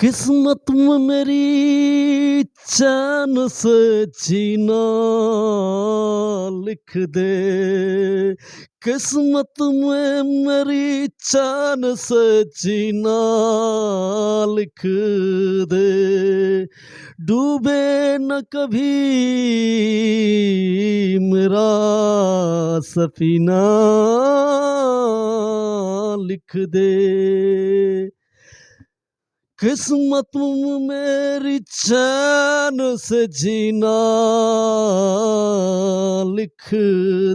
किस्मत में मेरी चैन से जीना लिख दे। किस्मत में मेरी चैन से जीना लिख दे। डूबे न कभी मेरा सफीना लिख दे। किस्मत में मेरी चैन से जीना लिख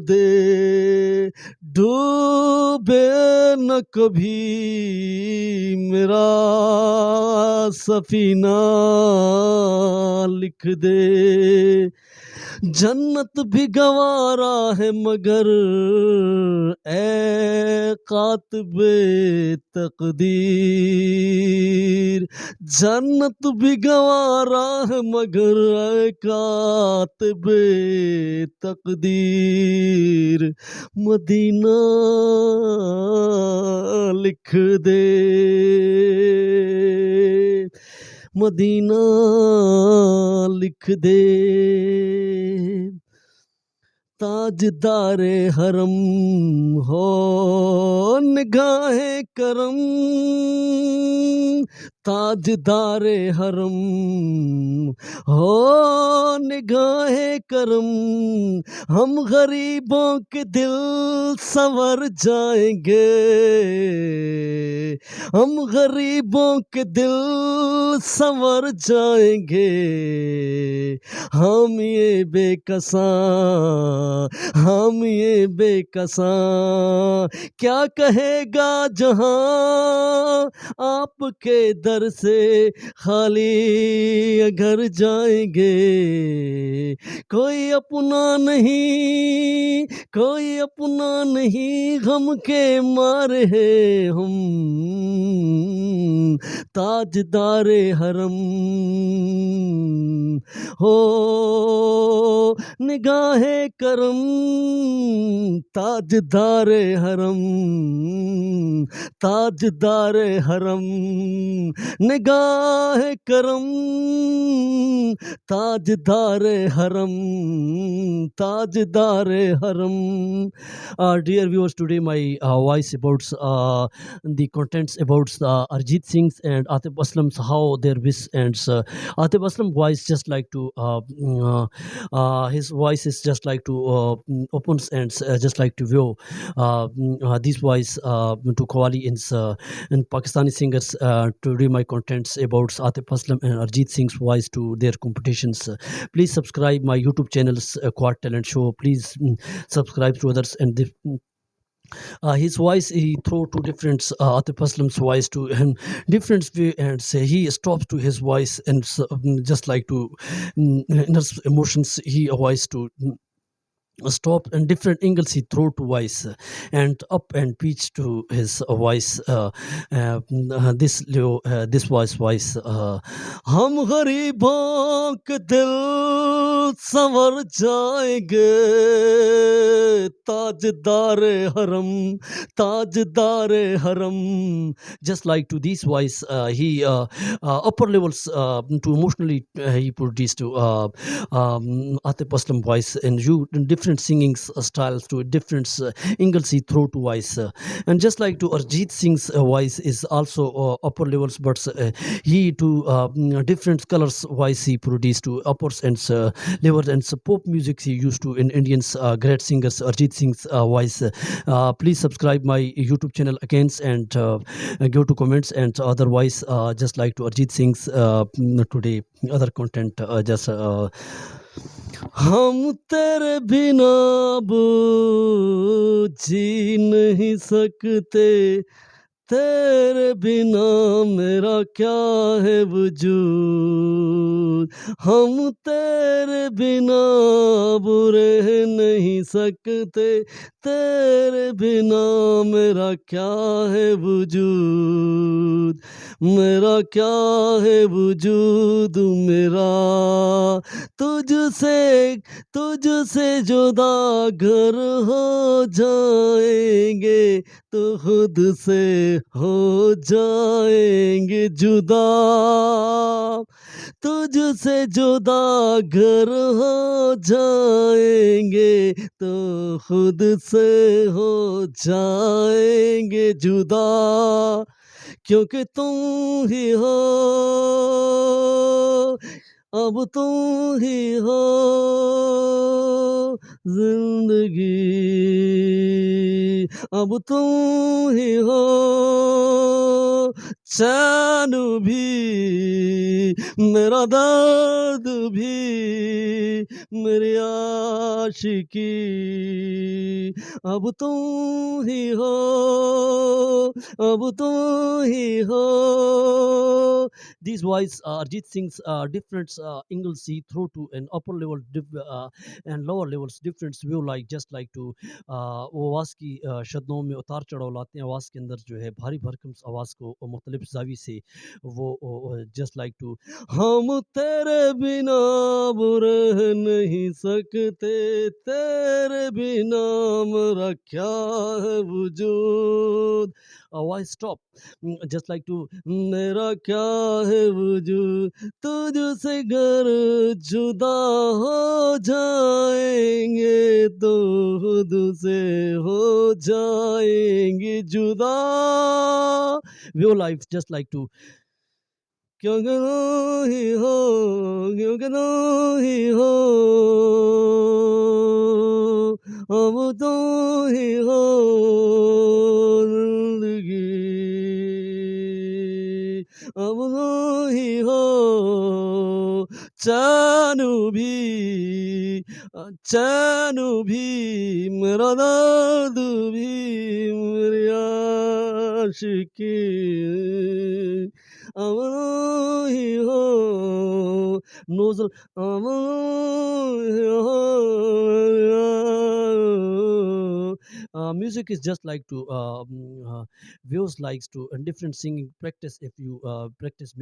दे। डूबे न कभी मेरा सफीना लिख दे। जन्नत भी गवारा है मगर ए कातिबे तकदीर। जन्नत भी गवारा है मगर ए कातिबे तकदीर। मदीना लिख दे। मदीना लिख दे। ताजदारे हरम हो निगाहे करम। ताजदारे हरम हो निगाहे करम। हम गरीबों के दिल संवर जाएंगे। हम गरीबों के दिल संवर जाएंगे। हम ये बेकसा हम ये बेकसा क्या कहेगा जहां आपके दर से खाली घर जाएंगे। कोई अपना नहीं कोई अपना नहीं गम के मारे हैं हम। ताजदारे हरम हो निगाहे करम। ताजदारे हरम ताजदारे हरम निगाहे करम। ताजदारे हरम ताजदारे हरम। Dear viewers, today my voice about the contents about Arjeet Singh's and Atif Aslam's how their wish ends. Atif Aslam voice just like to his voice is just like to opens and just like to view this voice to Qawwali in Pakistani singers. Today my contents about Atif Aslam and Arjeet Singh's voice to their competitions. Please subscribe my YouTube channel's Quad Talent Show. Please subscribe to others and his voice he throw to different Atif Aslam's voice to and different way and say he stops to his voice and just like to inner emotions he voice to stop and different angles he throw to voice and up and pitch to his voice this voice हम गरीबों के दिल संवर जाएंगे ताजदारे हरम ताजदारे हरम. Just like to this voice he upper levels to emotionally he produced to Atif Aslam voice and you different singing styles to different angles he throw to voice and just like to Arjeet Singh's voice is also upper levels but he to different colors voice he produced to uppers and levels and pop music he used to in Indians great singers Arjeet Singh's voice. Please subscribe my YouTube channel again and go to comments and otherwise just like to Arjeet Singh's today other content just हम तेरे बिना अब जी नहीं सकते तेरे बिना मेरा क्या है वजूद हम तेरे बिना अब रह नहीं सकते तेरे बिना मेरा क्या है वजूद मेरा क्या है वजूद मेरा, तुझसे तुझसे जुदा घर हो जाएंगे, तो खुद से हो जाएंगे जुदा, तुझसे जुदा घर हो जाएंगे, तो खुद से हो जाएंगे जुदा, क्योंकि तुम ही हो, अब तुम ही हो जिंदगी, अब तुम ही हो चैन भी, मेरा दर्द भी, मेरी आशिकी, अब तुम ही हो, अब तुम ही हो. These voice Arjit sings different angles see through to an upper level and lower levels different view like just like to वो आवाज़ की शब्दों में उतार चढ़ाव लाते हैं आवाज़ के अंदर जो है भारी भरकम आवाज़ को मुख्तलिफ जावी से वो जस्ट लाइक टू हम तेरे बिना अब रह नहीं सकते, तेरे बिना मेरा क्या है वजूद, why stop. Just like to मेरा क्या है वजूद, तुझसे घर जुदा हो जाएंगे, तो खुद से हो जाएंगे जुदा, वो लाइफ जस्ट लाइक टू क्योंकि तू ही हो, क्योंकि तू ही हो, अब तू ही हो जिंदगी, अब तू ही हो चैन भी, चैन भी, मेरा दर्द भी, मेरी आशिकी, अब तू ही हो nozzle, अब तू ही हो. Music is just like to views likes to and different singing practice if you practice.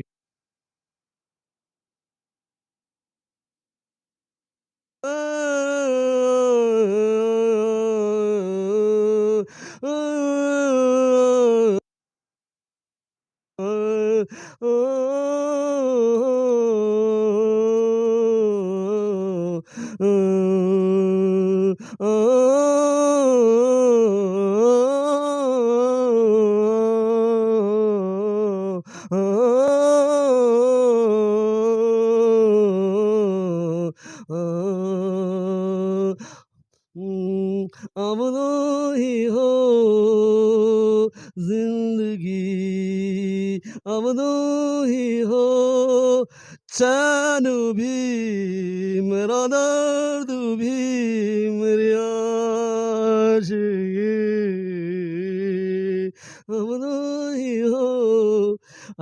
अब तो ही हो जिंदगी, अब तो ही हो चैन भी, मेरा दर्द भी, मेरी आशिकी, अब तो ही हो.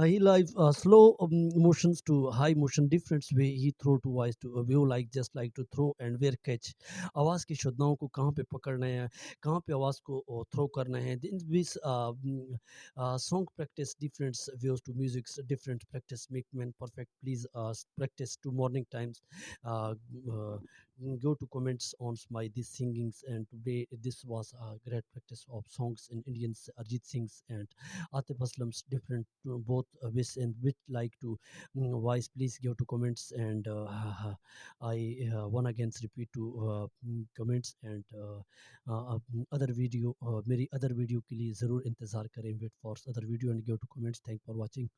He like slow motions to high motion different way he throw to voice to a view like just like to throw and where catch, आवाज़ की शुद्धताओं को कहाँ पे पकड़ना है, कहाँ पे आवाज़ को थ्रो करना है. In this song practice different views to music's different practice make man perfect. Please practice to morning times. Uh, uh, Go to comments on my these singings, and today this was a great practice of songs in Indians Arjit Singh's and Atif Aslam's different both wish and which like to voice. Please give to comments and I one again repeat to comments and other video मेरी other video के लिए ज़रूर इंतज़ार करें, wait for other video and give to comments. Thank for watching.